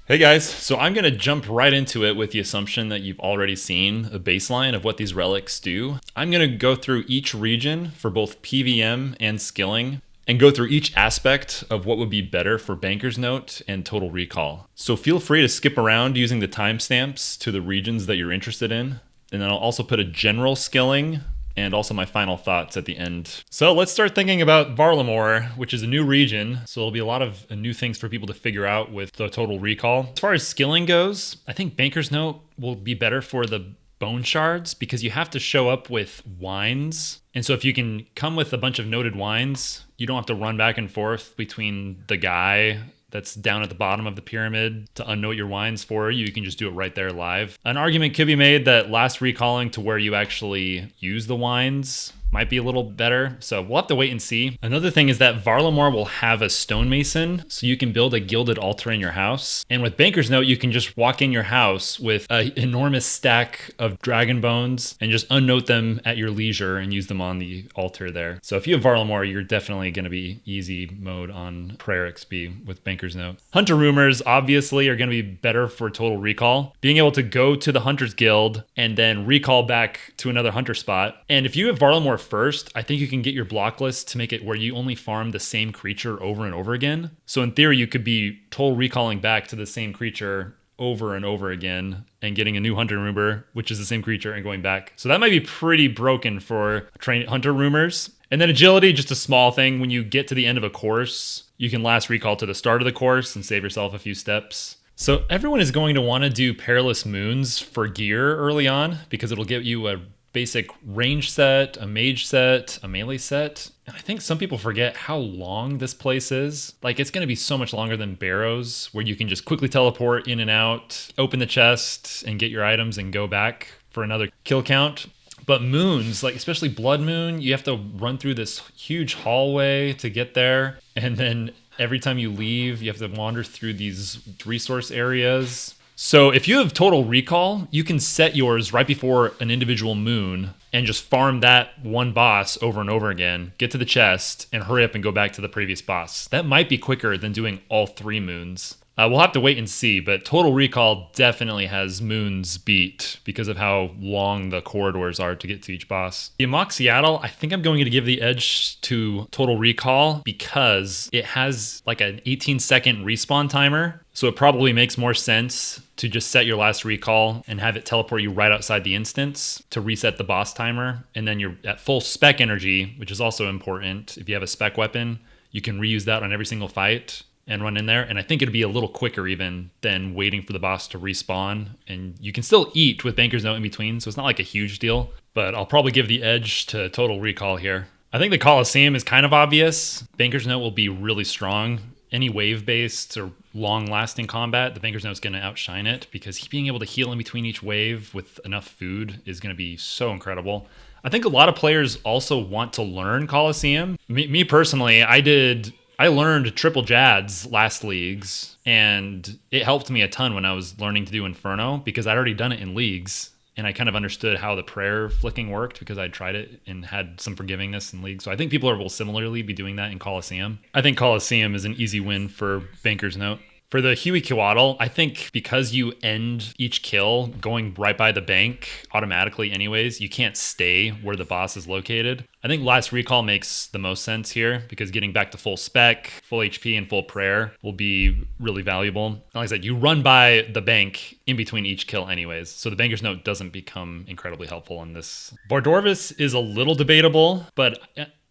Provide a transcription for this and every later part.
Hey guys, so I'm going to jump right into it with the assumption that you've already seen a baseline of what these relics do. I'm going to go through each region for both PvM and skilling and go through each aspect of what would be better for Banker's Note and Total Recall. So feel free to skip around using the timestamps to the regions that you're interested in. And then I'll also put a general skilling and also my final thoughts at the end. So let's start thinking about Varlamore, which is a new region, so there'll be a lot of new things for people to figure out with the Total Recall. As far as skilling goes, I think Banker's Note will be better for the bone shards because you have to show up with wines. And so if you can come with a bunch of noted wines, you don't have to run back and forth between the guy that's down at the bottom of the pyramid to unnote your wines for you. You can just do it right there live. An argument could be made that last recalling to where you actually use the wines might be a little better. So we'll have to wait and see. Another thing is that Varlamore will have a stonemason, so you can build a gilded altar in your house. And with Banker's Note, you can just walk in your house with an enormous stack of dragon bones and just unnote them at your leisure and use them on the altar there. So if you have Varlamore, you're definitely going to be easy mode on prayer XP with Banker's Note. Hunter rumors obviously are going to be better for Total Recall. Being able to go to the Hunter's Guild and then recall back to another hunter spot. And if you have Varlamore first, I think you can get your block list to make it where you only farm the same creature over and over again. So in theory, you could be total recalling back to the same creature over and over again and getting a new hunter rumor, which is the same creature, and going back. So that might be pretty broken for hunter rumors. And then agility, just a small thing. When you get to the end of a course, you can last recall to the start of the course and save yourself a few steps. So everyone is going to want to do Perilous Moons for gear early on because it'll give you a basic range set, a mage set, a melee set. And I think some people forget how long this place is. Like, it's going to be so much longer than Barrows, where you can just quickly teleport in and out, open the chest, and get your items and go back for another kill count. But moons, like especially Blood Moon, you have to run through this huge hallway to get there. And then every time you leave, you have to wander through these resource areas. So if you have Total Recall, you can set yours right before an individual moon and just farm that one boss over and over again, get to the chest, and hurry up and go back to the previous boss. That might be quicker than doing all 3 moons. We'll have to wait and see, but Total Recall definitely has moons beat because of how long the corridors are to get to each boss. The Amoxiatel, I think I'm going to give the edge to Total Recall because it has like an 18-second respawn timer. So it probably makes more sense to just set your last recall and have it teleport you right outside the instance to reset the boss timer. And then you're at full spec energy, which is also important. If you have a spec weapon, you can reuse that on every single fight and run in there. And I think it'd be a little quicker even than waiting for the boss to respawn. And you can still eat with Banker's Note in between, so it's not like a huge deal. But I'll probably give the edge to Total Recall here. I think the Colosseum is kind of obvious. Banker's Note will be really strong. Any wave-based or long-lasting combat, the Banker's Note is going to outshine it because being able to heal in between each wave with enough food is going to be so incredible. I think a lot of players also want to learn Colosseum. Me personally, I learned Triple Jads last leagues, and it helped me a ton when I was learning to do Inferno because I'd already done it in leagues. And I kind of understood how the prayer flicking worked because I'd tried it and had some forgivingness in league. So I think people will similarly be doing that in Colosseum. I think Colosseum is an easy win for Banker's Note. For the Huey Kiwaddle, I think because you end each kill going right by the bank automatically anyways, you can't stay where the boss is located. I think last recall makes the most sense here because getting back to full spec, full HP, and full prayer will be really valuable. Like I said, you run by the bank in between each kill anyways, so the Banker's Note doesn't become incredibly helpful in this. Bordorvis is a little debatable, but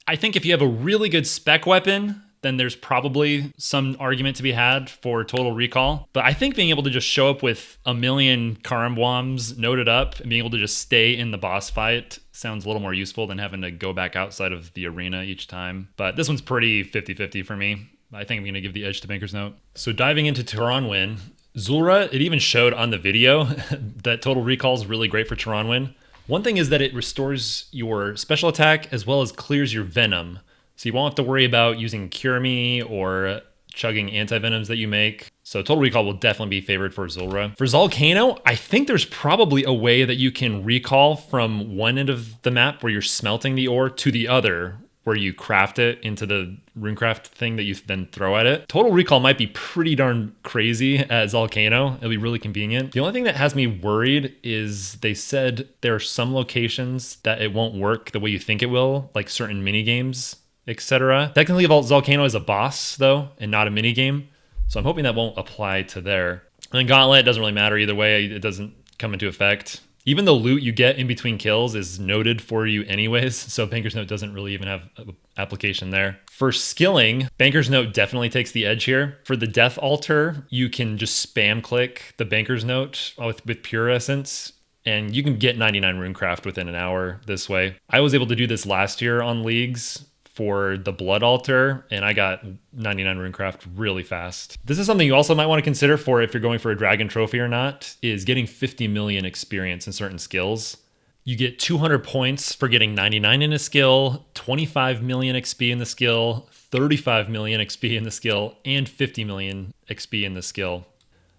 I think if you have a really good spec weapon, then there's probably some argument to be had for Total Recall. But I think being able to just show up with a million Karambwams noted up and being able to just stay in the boss fight sounds a little more useful than having to go back outside of the arena each time. But this one's pretty 50-50 for me. I think I'm going to give the edge to Banker's Note. So diving into Tirannwyn, Zulrah, it even showed on the video that Total Recall is really great for Tirannwyn. One thing is that it restores your special attack as well as clears your venom. So you won't have to worry about using Cure Me or chugging anti-venoms that you make. So Total Recall will definitely be favored for Zulrah. For Zalcano, I think there's probably a way that you can recall from one end of the map where you're smelting the ore to the other where you craft it into the runecraft thing that you then throw at it. Total Recall might be pretty darn crazy at Volcano. It'll be really convenient. The only thing that has me worried is they said there are some locations that it won't work the way you think it will, like certain mini games, etc. Technically, Volcano is a boss though, and not a mini game, so I'm hoping that won't apply to there. And then Gauntlet doesn't really matter either way. It doesn't come into effect. Even the loot you get in between kills is noted for you anyways, so Banker's Note doesn't really even have an application there. For skilling, Banker's Note definitely takes the edge here. For the Death Altar, you can just spam click the Banker's Note with Pure Essence, and you can get 99 Runecraft within an hour this way. I was able to do this last year on Leagues for the Blood Altar, and I got 99 Runecraft really fast. This is something you also might want to consider for if you're going for a Dragon Trophy or not, is getting 50 million experience in certain skills. You get 200 points for getting 99 in a skill, 25 million XP in the skill, 35 million XP in the skill, and 50 million XP in the skill.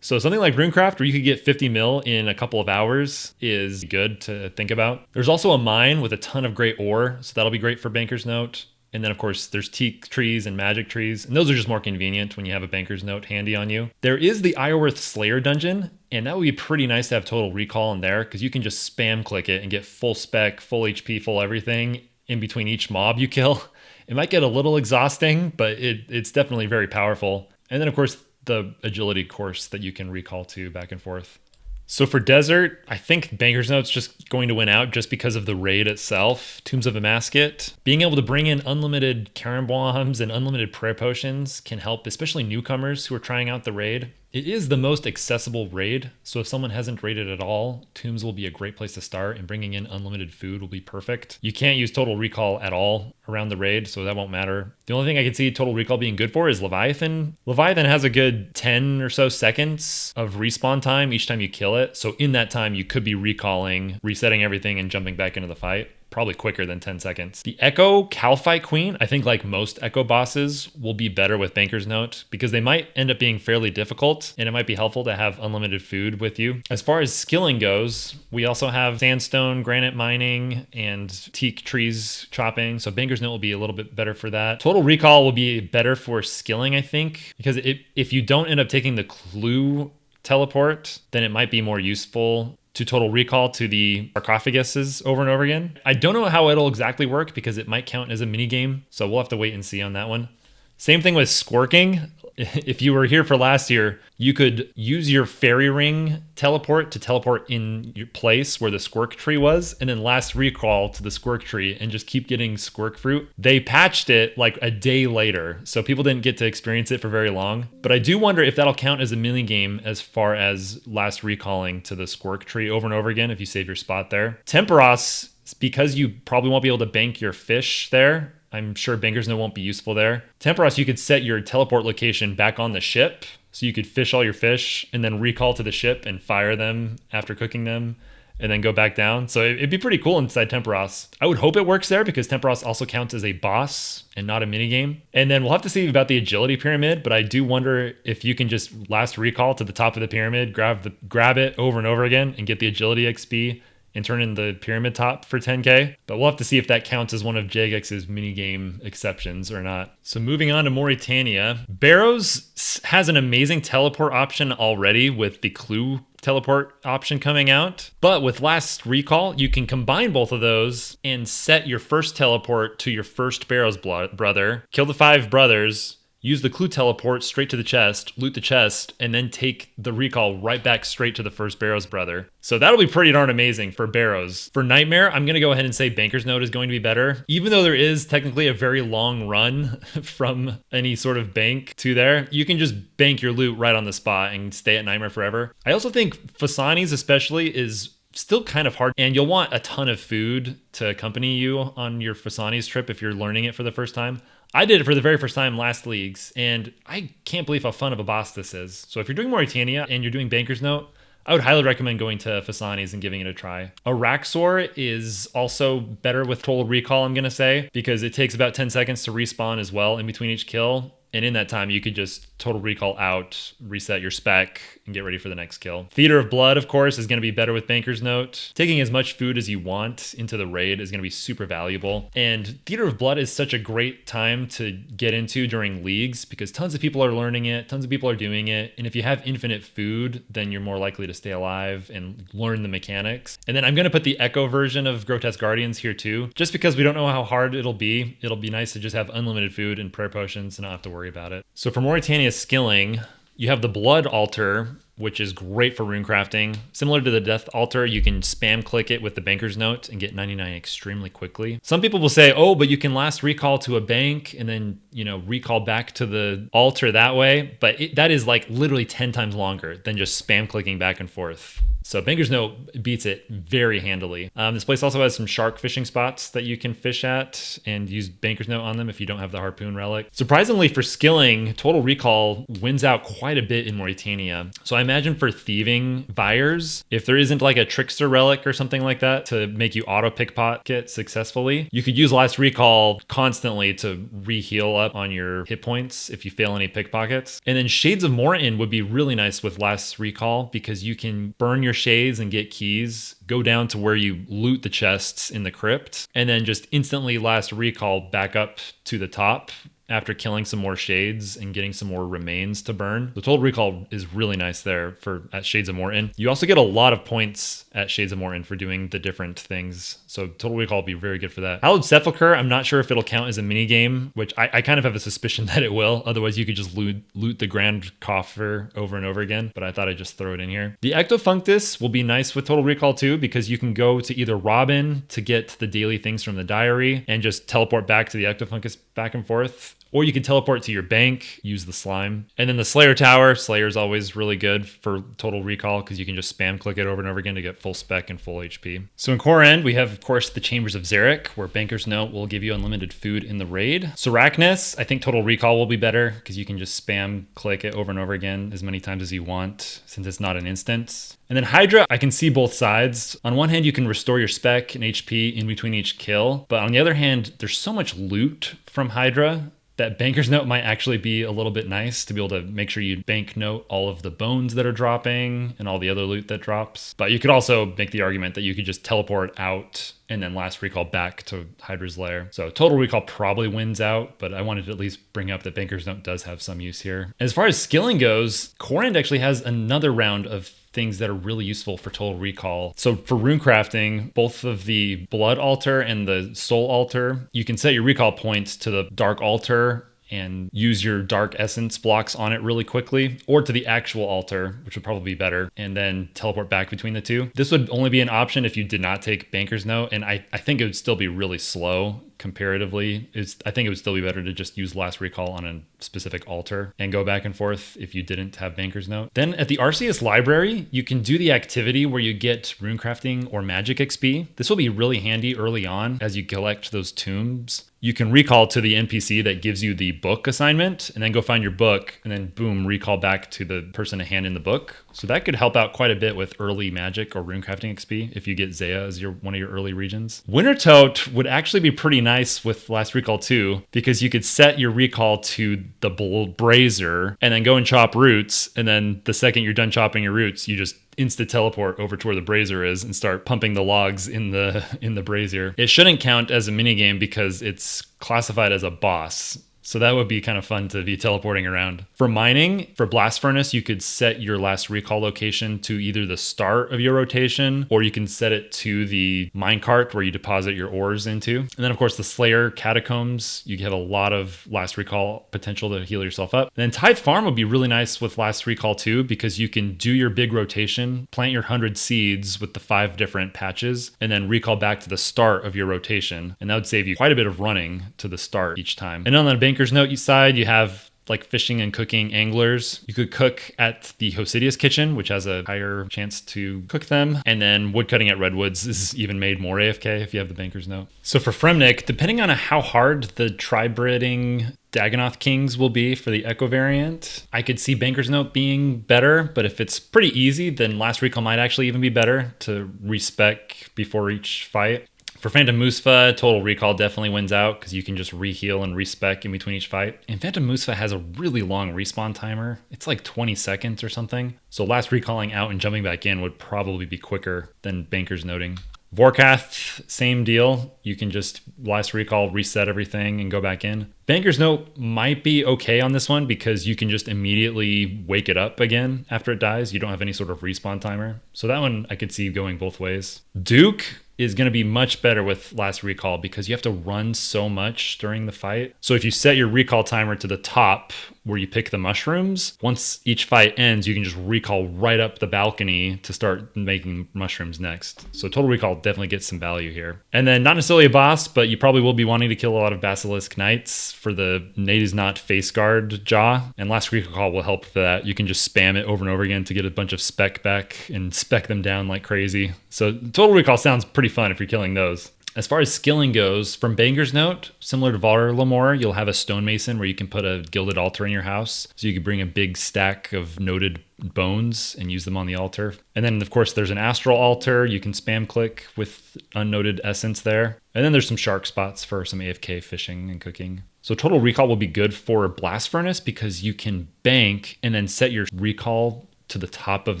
So something like Runecraft, where you could get 50 mil in a couple of hours, is good to think about. There's also a mine with a ton of great ore, so that'll be great for Banker's Note. And then, of course, there's teak trees and magic trees, and those are just more convenient when you have a Banker's Note handy on you. There is the Iorwerth Slayer dungeon, and that would be pretty nice to have Total Recall in there, because you can just spam click it and get full spec, full HP, full everything in between each mob you kill. It might get a little exhausting, but it's definitely very powerful. And then, of course, the agility course that you can recall to back and forth. So for Desert, I think Banker's Note's just going to win out just because of the raid itself. Tombs of Amasket. Being able to bring in unlimited Karen bombs and unlimited prayer potions can help, especially newcomers who are trying out the raid. It is the most accessible raid, so if someone hasn't raided at all, Tombs will be a great place to start, and bringing in unlimited food will be perfect. You can't use Total Recall at all around the raid, so that won't matter. The only thing I can see Total Recall being good for is Leviathan. Leviathan has a good 10 or so seconds of respawn time each time you kill it, so in that time you could be recalling, resetting everything, and jumping back into the fight. Probably quicker than 10 seconds. The Echo Calfight Queen, I think like most Echo bosses, will be better with Banker's Note because they might end up being fairly difficult, and it might be helpful to have unlimited food with you. As far as skilling goes, we also have sandstone, granite mining, and teak trees chopping, so Banker's Note will be a little bit better for that. Total Recall will be better for skilling, I think, because if you don't end up taking the clue teleport, then it might be more useful to Total Recall to the sarcophaguses over and over again. I don't know how it'll exactly work because it might count as a mini game, so we'll have to wait and see on that one. Same thing with Squirking. If you were here for last year, you could use your fairy ring teleport to teleport in your place where the squirk tree was, and then last recall to the squirk tree and just keep getting squirk fruit. They patched it like a day later, so people didn't get to experience it for very long. But I do wonder if that'll count as a mini game as far as last recalling to the squirk tree over and over again if you save your spot there. Temperos, because you probably won't be able to bank your fish there, I'm sure Banker's Note won't be useful there. Temperos, you could set your teleport location back on the ship, so you could fish all your fish and then recall to the ship and fire them after cooking them and then go back down. So it'd be pretty cool inside Temperos. I would hope it works there because Temperos also counts as a boss and not a minigame. And then we'll have to see about the agility pyramid, but I do wonder if you can just last recall to the top of the pyramid, grab it over and over again and get the agility XP and turn in the pyramid top for 10k. But we'll have to see if that counts as one of Jagex's minigame exceptions or not. So moving on to Morytania. Barrows has an amazing teleport option already with the clue teleport option coming out. But with last recall, you can combine both of those and set your first teleport to your first Barrows brother, kill the 5 brothers, use the clue teleport straight to the chest, loot the chest, and then take the recall right back straight to the first Barrows brother. So that'll be pretty darn amazing for Barrows. For Nightmare, I'm going to go ahead and say Banker's Note is going to be better. Even though there is technically a very long run from any sort of bank to there, you can just bank your loot right on the spot and stay at Nightmare forever. I also think Fasani's especially is still kind of hard, and you'll want a ton of food to accompany you on your Fasani's trip if you're learning it for the first time. I did it for the very first time last Leagues, and I can't believe how fun of a boss this is. So if you're doing Morytania and you're doing Banker's Note, I would highly recommend going to Fasani's and giving it a try. Araxor is also better with Total Recall, I'm going to say, because it takes about 10 seconds to respawn as well in between each kill. And in that time, you could just total recall out, reset your spec, and get ready for the next kill. Theater of Blood, of course, is going to be better with Banker's Note. Taking as much food as you want into the raid is going to be super valuable. And Theater of Blood is such a great time to get into during leagues because tons of people are learning it, tons of people are doing it. And if you have infinite food, then you're more likely to stay alive and learn the mechanics. And then I'm going to put the Echo version of Grotesque Guardians here too, just because we don't know how hard it'll be. It'll be nice to just have unlimited food and prayer potions and not have to worry about it. So for Morytania Skilling, you have the Blood Altar, which is great for rune crafting. Similar to the Death Altar, you can spam click it with the Banker's Note and get 99 extremely quickly. Some people will say, oh, but you can last recall to a bank and then, recall back to the altar that way. But that is like literally 10 times longer than just spam clicking back and forth. So Banker's Note beats it very handily. This place also has some shark fishing spots that you can fish at and use Banker's Note on them if you don't have the harpoon relic. Surprisingly for Skilling, total recall wins out quite a bit in Morytania. So I imagine for thieving Vyres, if there isn't like a trickster relic or something like that to make you auto pickpocket successfully, you could use last recall constantly to re-heal up on your hit points if you fail any pickpockets. And then Shades of Morytania would be really nice with last recall because you can burn your shades and get keys, go down to where you loot the chests in the crypt, and then just instantly last recall back up to the top after killing some more shades and getting some more remains to burn. The total recall is really nice there at Shades of Morytania. You also get a lot of points at Shades of Morytania for doing the different things. So total recall will be very good for that. Hallowed Sepulchre, I'm not sure if it'll count as a mini game, which I kind of have a suspicion that it will. Otherwise you could just loot the Grand Coffer over and over again, but I thought I'd just throw it in here. The Ectofunctus will be nice with total recall too, because you can go to either Robin to get the daily things from the diary and just teleport back to the Ectofuncus back and forth. Or you can teleport to your bank, use the slime. And then the Slayer Tower. Slayer is always really good for total recall because you can just spam click it over and over again to get full spec and full HP. So in Kourend, we have, of course, the Chambers of Xeric, where Banker's Note will give you unlimited food in the raid. Sarachnis, I think total recall will be better because you can just spam click it over and over again as many times as you want since it's not an instance. And then Hydra, I can see both sides. On one hand, you can restore your spec and HP in between each kill. But on the other hand, there's so much loot from Hydra that Banker's Note might actually be a little bit nice to be able to make sure you bank note all of the bones that are dropping and all the other loot that drops. But you could also make the argument that you could just teleport out and then last recall back to Hydra's lair. So total recall probably wins out, but I wanted to at least bring up that Banker's Note does have some use here. As far as skilling goes, Kourend actually has another round of things that are really useful for total recall. So for rune crafting, both of the Blood Altar and the Soul Altar, you can set your recall points to the Dark Altar and use your Dark Essence blocks on it really quickly, or to the actual altar, which would probably be better, and then teleport back between the two. This would only be an option if you did not take Banker's Note, and I think it would still be really slow comparatively. I think it would still be better to just use last recall on a specific altar and go back and forth if you didn't have Banker's Note. Then at the Arceus Library, you can do the activity where you get runecrafting or magic XP. This will be really handy early on as you collect those tombs. You can recall to the NPC that gives you the book assignment and then go find your book and then boom, recall back to the person to hand in the book. So that could help out quite a bit with early magic or runecrafting XP if you get Zaya as one of your early regions. Wintertodt would actually be pretty nice with last recall too, because you could set your recall to the brazier and then go and chop roots, and then the second you're done chopping your roots, you just insta teleport over to where the brazier is and start pumping the logs in the brazier. It shouldn't count as a minigame because it's classified as a boss. So that would be kind of fun to be teleporting around. For mining, for Blast Furnace, you could set your last recall location to either the start of your rotation, or you can set it to the minecart where you deposit your ores into. And then of course the Slayer Catacombs, you have a lot of last recall potential to heal yourself up. And then Tithe Farm would be really nice with last recall too, because you can do your big rotation, plant your 100 seeds with the 5 different patches, and then recall back to the start of your rotation. And that would save you quite a bit of running to the start each time. And on the Banker's Note side, you have like fishing and cooking anglers. You could cook at the Hosidius kitchen, which has a higher chance to cook them. And then woodcutting at Redwoods is even made more AFK if you have the Banker's Note. So for Fremennik, depending on how hard the tri-breeding Dagonoth Kings will be for the Echo variant, I could see Banker's Note being better, but if it's pretty easy, then last recall might actually even be better to respec before each fight. For Phantom Musfa, Total Recall definitely wins out because you can just re-heal and respec in between each fight. And Phantom Musfa has a really long respawn timer. It's like 20 seconds or something. So last recalling out and jumping back in would probably be quicker than Banker's Noting. Vorkath, same deal. You can just last recall, reset everything, and go back in. Banker's Note might be okay on this one because you can just immediately wake it up again after it dies. You don't have any sort of respawn timer. So that one I could see going both ways. Duke is going to be much better with last recall because you have to run so much during the fight. So if you set your recall timer to the top where you pick the mushrooms, once each fight ends, you can just recall right up the balcony to start making mushrooms next. So Total Recall definitely gets some value here. And then not necessarily a boss, but you probably will be wanting to kill a lot of Basilisk Knights for the Nate is not face guard jaw. And last recall will help for that. You can just spam it over and over again to get a bunch of spec back and spec them down like crazy. So Total Recall sounds pretty fun if you're killing those. As far as skilling goes, from Banker's Note, similar to Varlamore, you'll have a stonemason where you can put a gilded altar in your house. So you could bring a big stack of noted bones and use them on the altar. And then, of course, there's an astral altar. You can spam click with unnoted essence there. And then there's some shark spots for some AFK fishing and cooking. So Total Recall will be good for Blast Furnace because you can bank and then set your recall to the top of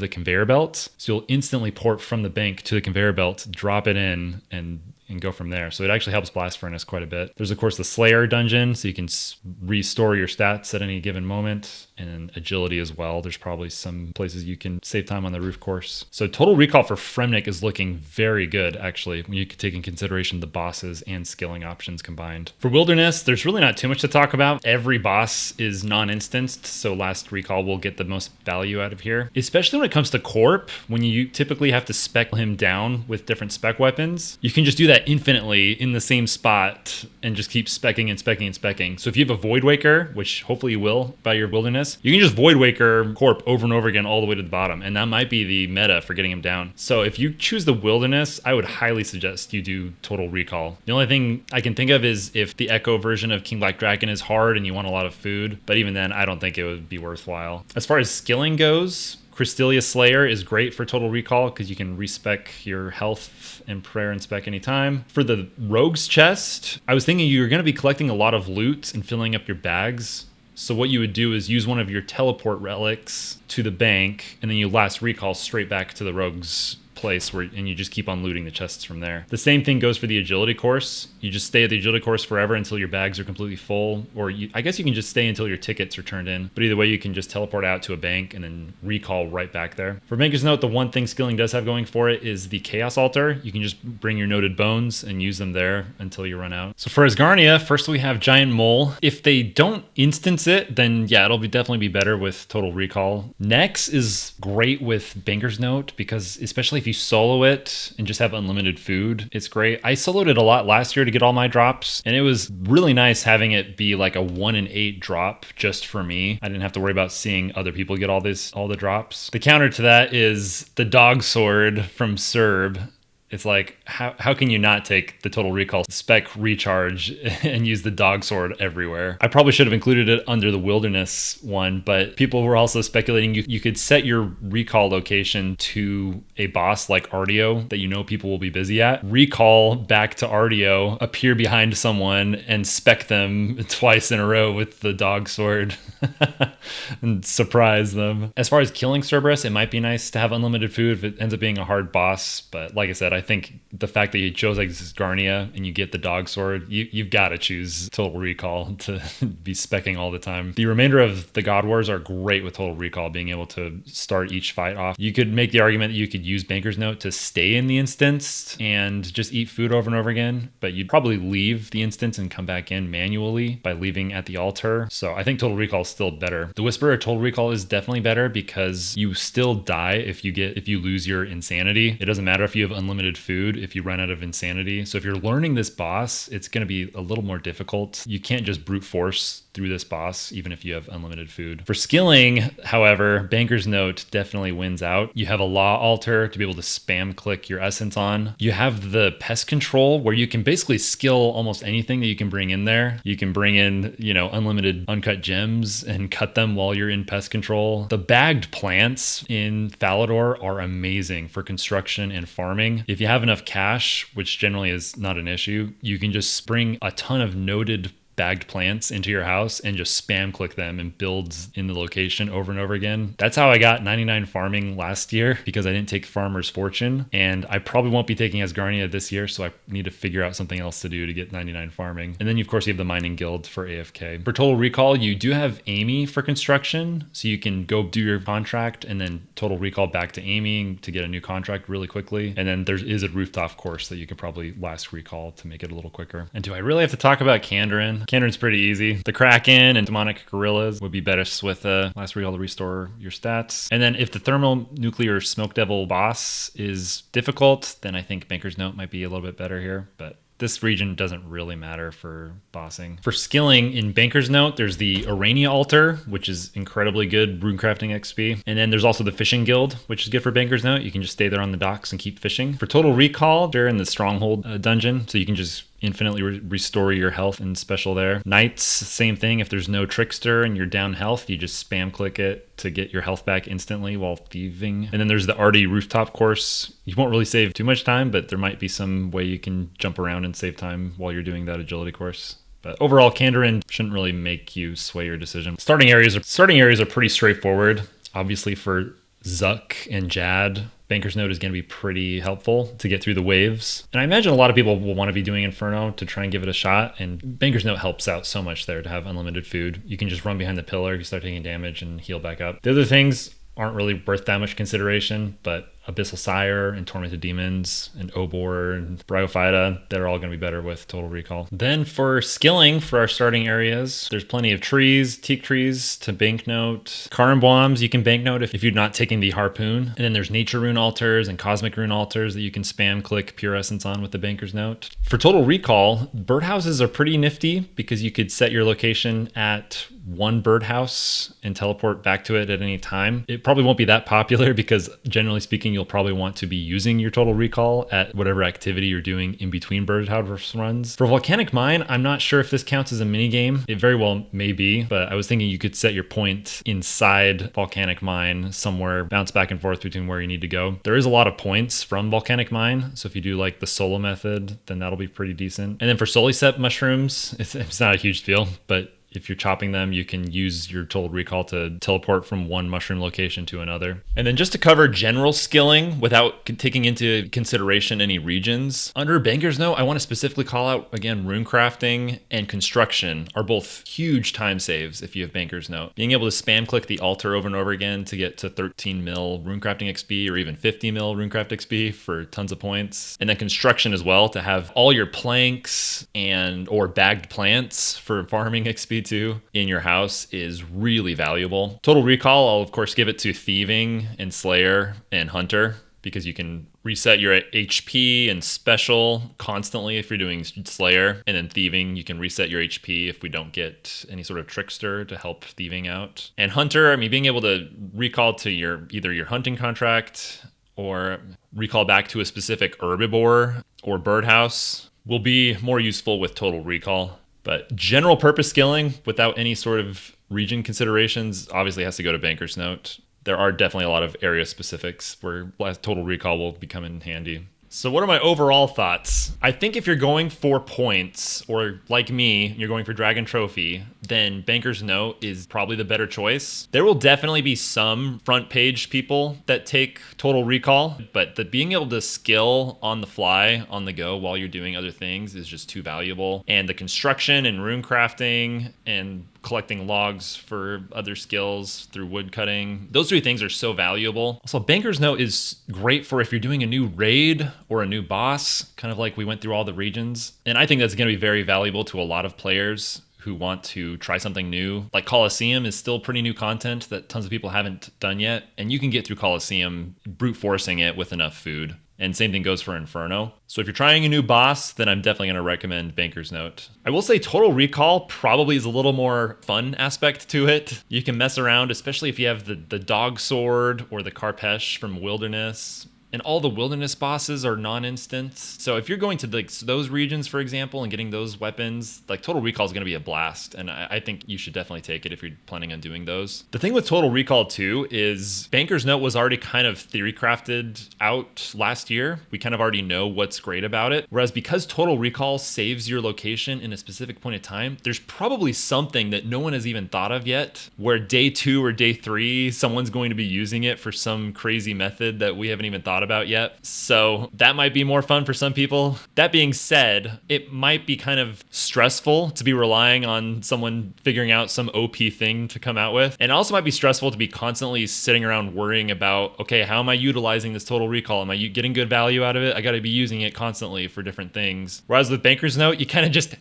the conveyor belt. So you'll instantly port from the bank to the conveyor belt, drop it in, and go from there. So it actually helps Blast Furnace quite a bit. There's, of course, the Slayer dungeon, so you can restore your stats at any given moment, and agility as well. There's probably some places you can save time on the roof course. So Total Recall for Fremennik is looking very good, actually, when you could take in consideration the bosses and skilling options combined. For Wilderness, there's really not too much to talk about. Every boss is non-instanced, so last recall will get the most value out of here. Especially when it comes to Corp, when you typically have to spec him down with different spec weapons, you can just do that infinitely in the same spot and just keep specking and specking and specking. So if you have a Void Waker, which hopefully you will by your Wilderness, you can just Void Waker Corp over and over again all the way to the bottom, and that might be the meta for getting him down. So if you choose the Wilderness, I would highly suggest you do Total Recall. The only thing I can think of is if the Echo version of King Black Dragon is hard and you want a lot of food, but even then I don't think it would be worthwhile. As far as skilling goes, Crystallia Slayer is great for Total Recall because you can respec your health and prayer and spec anytime. For the Rogue's Chest, I was thinking you're going to be collecting a lot of loot and filling up your bags. So what you would do is use one of your teleport relics to the bank, and then you last recall straight back to the Rogue's place and you just keep on looting the chests from there. The same thing goes for the agility course. You just stay at the agility course forever until your bags are completely full, or I guess you can just stay until your tickets are turned in, but either way you can just teleport out to a bank and then recall right back there. For Banker's Note, the one thing skilling does have going for it is the Chaos Altar. You can just bring your noted bones and use them there until you run out. So for Asgarnia, first we have Giant Mole. If they don't instance it, then yeah, it'll definitely be better with Total Recall. Nex is great with Banker's Note because especially if you solo it and just have unlimited food, it's great. I soloed it a lot last year to get all my drops, and it was really nice having it be like a 1 in 8 drop just for me. I didn't have to worry about seeing other people get all the drops. The counter to that is the Dog Sword from Serb. It's like, how can you not take the Total Recall spec recharge and use the Dog Sword everywhere? I probably should have included it under the Wilderness one, but people were also speculating you could set your recall location to a boss like Ardeo that you know people will be busy at. Recall back to Ardeo, appear behind someone, and spec them twice in a row with the Dog Sword and surprise them. As far as killing Cerberus, it might be nice to have unlimited food if it ends up being a hard boss, but like I said, I think the fact that you chose Asgarnia and you get the Dog Sword, you've got to choose Total Recall to be specking all the time. The remainder of the God Wars are great with Total Recall, being able to start each fight off. You could make the argument that you could use Banker's Note to stay in the instance and just eat food over and over again, but you'd probably leave the instance and come back in manually by leaving at the altar. So I think Total Recall is still better. The Whisperer Total Recall is definitely better because you still die if you lose your insanity. It doesn't matter if you have unlimited food if you run out of insanity. So if you're learning this boss, it's going to be a little more difficult. You can't just brute force through this boss, even if you have unlimited food. For skilling, however, Banker's Note definitely wins out. You have a law altar to be able to spam click your essence on. You have the pest control where you can basically skill almost anything that you can bring in there. You can bring in, unlimited uncut gems and cut them while you're in pest control. The bagged plants in Falador are amazing for construction and farming. If you have enough cash, which generally is not an issue, you can just bring a ton of noted bagged plants into your house and just spam click them and build in the location over and over again. That's how I got 99 farming last year, because I didn't take Farmer's Fortune, and I probably won't be taking Asgarnia this year, so I need to figure out something else to do to get 99 farming. And then of course you have the mining guild for AFK. For Total Recall, you do have Amy for construction, so you can go do your contract and then Total Recall back to Amy to get a new contract really quickly. And then there is a rooftop course that you could probably last recall to make it a little quicker. And do I really have to talk about Kandarin? Kandarin's pretty easy. The Kraken and Demonic Gorillas would be best with last recall to restore your stats. And then if the Thermonuclear Smoke Devil boss is difficult, then I think Banker's Note might be a little bit better here. But this region doesn't really matter for bossing. For skilling in Banker's Note, there's the Urania Altar, which is incredibly good runecrafting XP. And then there's also the Fishing Guild, which is good for Banker's Note. You can just stay there on the docks and keep fishing. For Total Recall, they're in the Stronghold dungeon, so you can just infinitely restore your health and special there. Knights, same thing. If there's no trickster and you're down health, you just spam click it to get your health back instantly while thieving. And then there's the Arty rooftop course. You won't really save too much time, but there might be some way you can jump around and save time while you're doing that agility course. But overall, Kandarin shouldn't really make you sway your decision. Starting areas are pretty straightforward. Obviously for Zuck and Jad, Banker's Note is going to be pretty helpful to get through the waves. And I imagine a lot of people will want to be doing Inferno to try and give it a shot. And Banker's Note helps out so much there to have unlimited food. You can just run behind the pillar, you start taking damage and heal back up. The other things aren't really worth that much consideration, but Abyssal Sire and Tormented Demons and Obor and Bryophyta, they're all going to be better with Total Recall. Then for skilling, for our starting areas, there's plenty of trees, teak trees to banknote. Karambombs you can banknote if you're not taking the Harpoon. And then there's Nature Rune Altars and Cosmic Rune Altars that you can spam click Pure Essence on with the Banker's Note. For Total Recall, birdhouses are pretty nifty because you could set your location at one birdhouse and teleport back to it at any time. It probably won't be that popular because generally speaking, you'll probably want to be using your Total Recall at whatever activity you're doing in between birdhouse runs. For Volcanic Mine, I'm not sure if this counts as a mini game. It very well may be, but I was thinking you could set your point inside Volcanic Mine somewhere, bounce back and forth between where you need to go. There is a lot of points from Volcanic Mine, so if you do like the solo method, then that'll be pretty decent. And then for Solicep mushrooms, it's not a huge deal, but if you're chopping them, you can use your Total Recall to teleport from one mushroom location to another. And then just to cover general skilling without taking into consideration any regions, under Banker's Note, I want to specifically call out, again, runecrafting and construction are both huge time saves if you have Banker's Note. Being able to spam click the altar over and over again to get to 13 mil runecrafting XP or even 50 mil runecraft XP for tons of points. And then construction as well, to have all your planks or bagged plants for farming XP too in your house is really valuable. Total Recall, I'll of course give it to Thieving and Slayer and Hunter because you can reset your HP and special constantly if you're doing Slayer, and then Thieving, you can reset your HP if we don't get any sort of Trickster to help Thieving out. And Hunter, I mean, being able to recall to either your hunting contract or recall back to a specific herbivore or birdhouse will be more useful with Total Recall. But general purpose skilling without any sort of region considerations obviously has to go to Banker's Note. There are definitely a lot of area specifics where Total Recall will become in handy. So what are my overall thoughts? I think if you're going for points, or like me, you're going for Dragon Trophy, then Banker's Note is probably the better choice. There will definitely be some front page people that take Total Recall, but being able to skill on the fly, on the go, while you're doing other things is just too valuable. And the construction and rune crafting and collecting logs for other skills through wood cutting, those three things are so valuable. Also, Banker's Note is great for if you're doing a new raid or a new boss, kind of like we went through all the regions. And I think that's going to be very valuable to a lot of players who want to try something new. Like Colosseum is still pretty new content that tons of people haven't done yet. And you can get through Colosseum brute forcing it with enough food. And same thing goes for Inferno. So if you're trying a new boss, then I'm definitely going to recommend Banker's Note. I will say Total Recall probably is a little more fun aspect to it. You can mess around, especially if you have the Dog Sword or the Karpesh from Wilderness. And all the wilderness bosses are non-instant. So if you're going to like those regions, for example, and getting those weapons, like Total Recall is going to be a blast. And I think you should definitely take it if you're planning on doing those. The thing with Total Recall too is Banker's Note was already kind of theory crafted out last year. We kind of already know what's great about it. Whereas because Total Recall saves your location in a specific point of time, there's probably something that no one has even thought of yet, where day 2 or day 3, someone's going to be using it for some crazy method that we haven't even thought about yet. So that might be more fun for some people. That being said, it might be kind of stressful to be relying on someone figuring out some OP thing to come out with. And it also might be stressful to be constantly sitting around worrying about, okay, how am I utilizing this Total Recall? Am I getting good value out of it? I got to be using it constantly for different things. Whereas with Banker's Note, you kind of just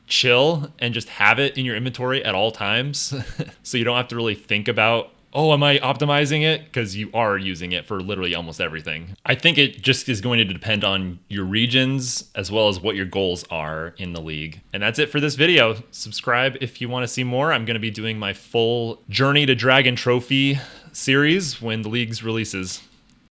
chill and just have it in your inventory at all times. So you don't have to really think about, oh, am I optimizing it? Because you are using it for literally almost everything. I think it just is going to depend on your regions as well as what your goals are in the league. And that's it for this video. Subscribe if you want to see more. I'm going to be doing my full Journey to Dragon Trophy series when the league's releases.